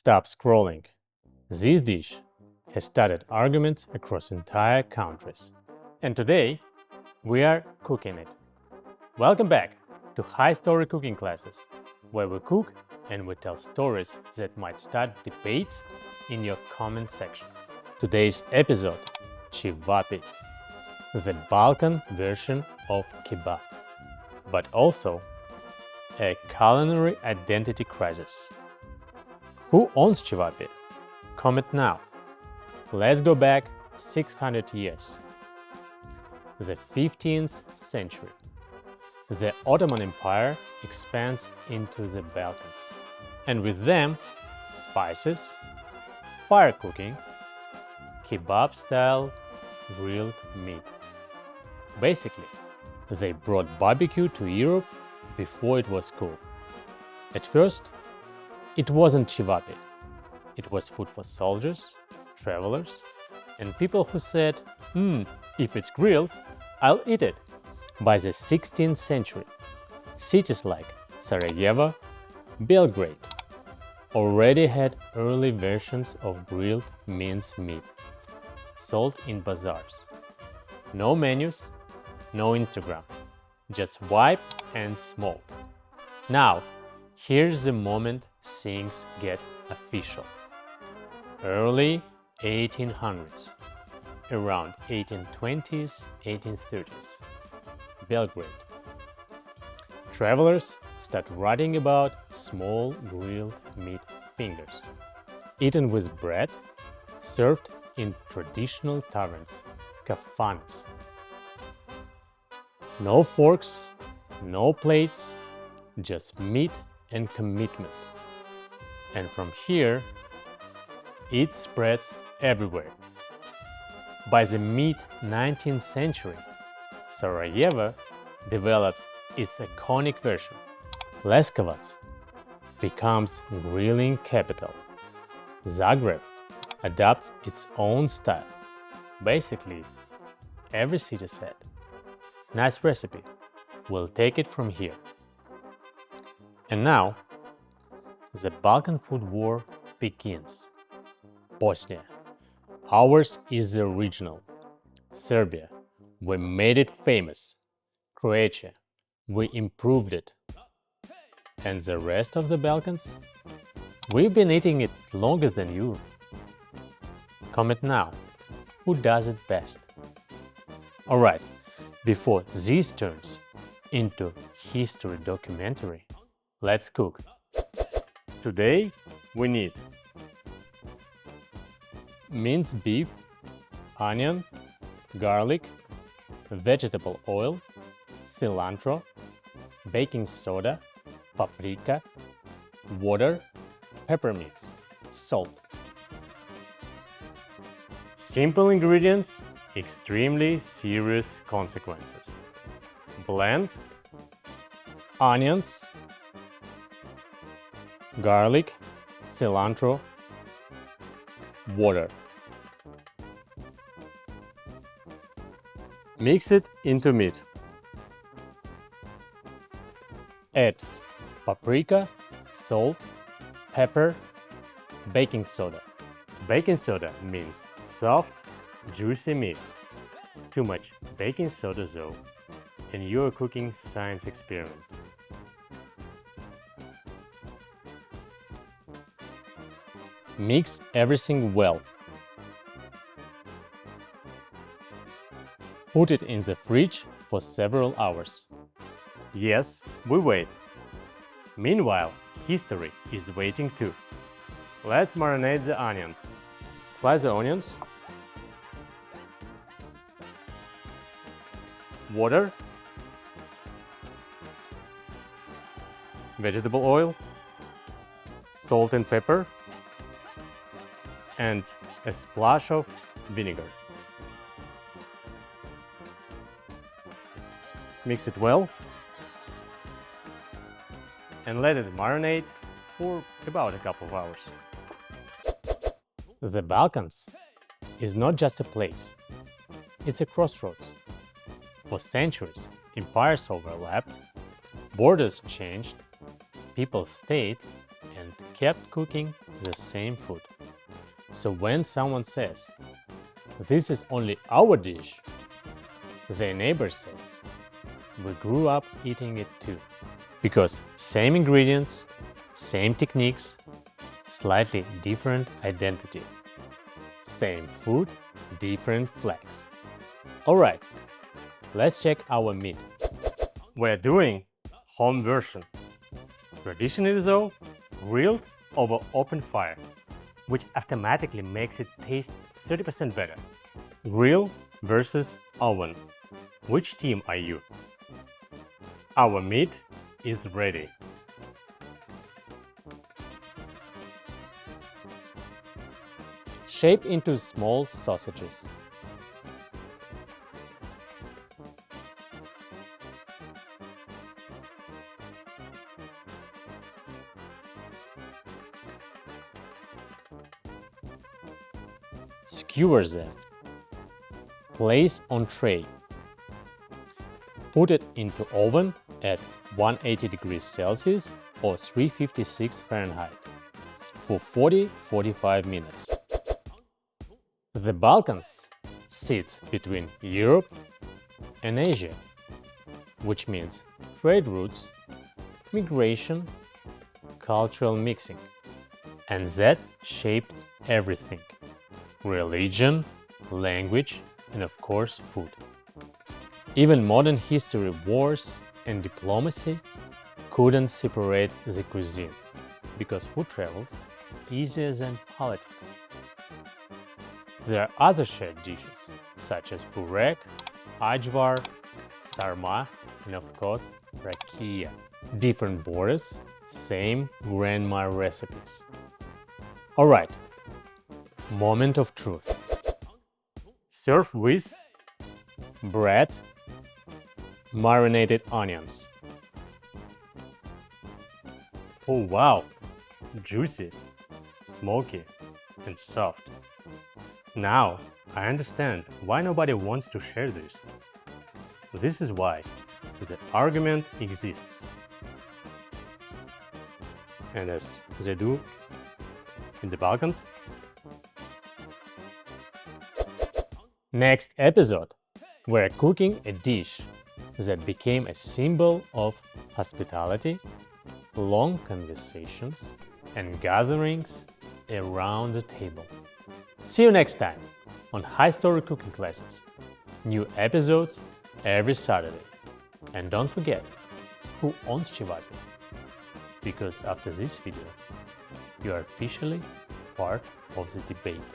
Stop scrolling. This dish has started arguments across entire countries. And today, we are cooking it. Welcome back to High Story Cooking Classes, where we cook and we tell stories that might start debates in your comment section. Today's episode, Ćevapi, the Balkan version of Kebab, but also a culinary identity crisis. Who owns Ćevapi? Comment now. Let's go back 600 years. The 15th century. The Ottoman Empire expands into the Balkans. And with them, spices, fire cooking, kebab-style grilled meat. Basically, they brought barbecue to Europe before it was cool. At first, it wasn't Ćevapi. It was food for soldiers, travelers, and people who said, if it's grilled, I'll eat it. By the 16th century, cities like Sarajevo, Belgrade already had early versions of grilled mince meat sold in bazaars. No menus, no Instagram, just wipe and smoke. Now, here's the moment things get official. Early 1800s, around 1820s, 1830s, Belgrade. Travelers start writing about small grilled meat fingers, eaten with bread, served in traditional taverns, kafanas. No forks, no plates, just meat and commitment. And from here, it spreads everywhere. By the mid-19th century, Sarajevo develops its iconic version. Leskovac becomes grilling capital. Zagreb adopts its own style. Basically, every city said, "Nice recipe, we'll take it from here." And now, the Balkan food war begins. Bosnia, ours is the original. Serbia, we made it famous. Croatia, we improved it. And the rest of the Balkans? We've been eating it longer than you. Comment now, who does it best? Alright, before this turns into history documentary, let's cook. Today we need minced beef, onion, garlic, vegetable oil, cilantro, baking soda, paprika, water, pepper mix, salt. Simple ingredients, extremely serious consequences. Blend onions, garlic, cilantro, water. Mix it into meat. Add paprika, salt, pepper, baking soda. Baking soda means soft, juicy meat. Too much baking soda though, and you're cooking science experiment. Mix everything well. Put it in the fridge for several hours. Yes, we wait. Meanwhile, history is waiting too. Let's marinate the onions. Slice the onions. Water. Vegetable oil. Salt and pepper. And a splash of vinegar. Mix it well and let it marinate for about a couple of hours. The Balkans is not just a place, it's a crossroads. For centuries, empires overlapped, borders changed, people stayed and and kept cooking the same food. So when someone says, "This is only our dish," their neighbor says, "We grew up eating it too." Because same ingredients, same techniques, slightly different identity. Same food, different flags. Alright, let's check our meat. We're doing home version. Traditionally though, grilled over open fire, which automatically makes it taste 30% better. Grill versus oven. Which team are you? Our meat is ready. Shape into small sausages. Skewer them. Place on tray. Put it into oven at 180 degrees Celsius or 356 Fahrenheit for 40-45 minutes. The Balkans sits between Europe and Asia, which means trade routes, migration, cultural mixing, and that shaped everything: religion, language, and of course food. Even modern history, wars, and diplomacy couldn't separate the cuisine, because food travels easier than politics. There are other shared dishes, such as burek, ajvar, sarma, and of course rakia. Different borders, same grandma recipes. Alright, moment of truth. Serve with bread, marinated onions. Oh wow! Juicy, smoky, and soft. Now I understand why nobody wants to share this. This is why the argument exists. And as they do in the Balkans. Next episode, we're cooking a dish that became a symbol of hospitality, long conversations, and gatherings around the table. See you next time on High Story Cooking Classes. New episodes every Saturday. And don't forget, who owns Ćevapi? Because after this video, you are officially part of the debate.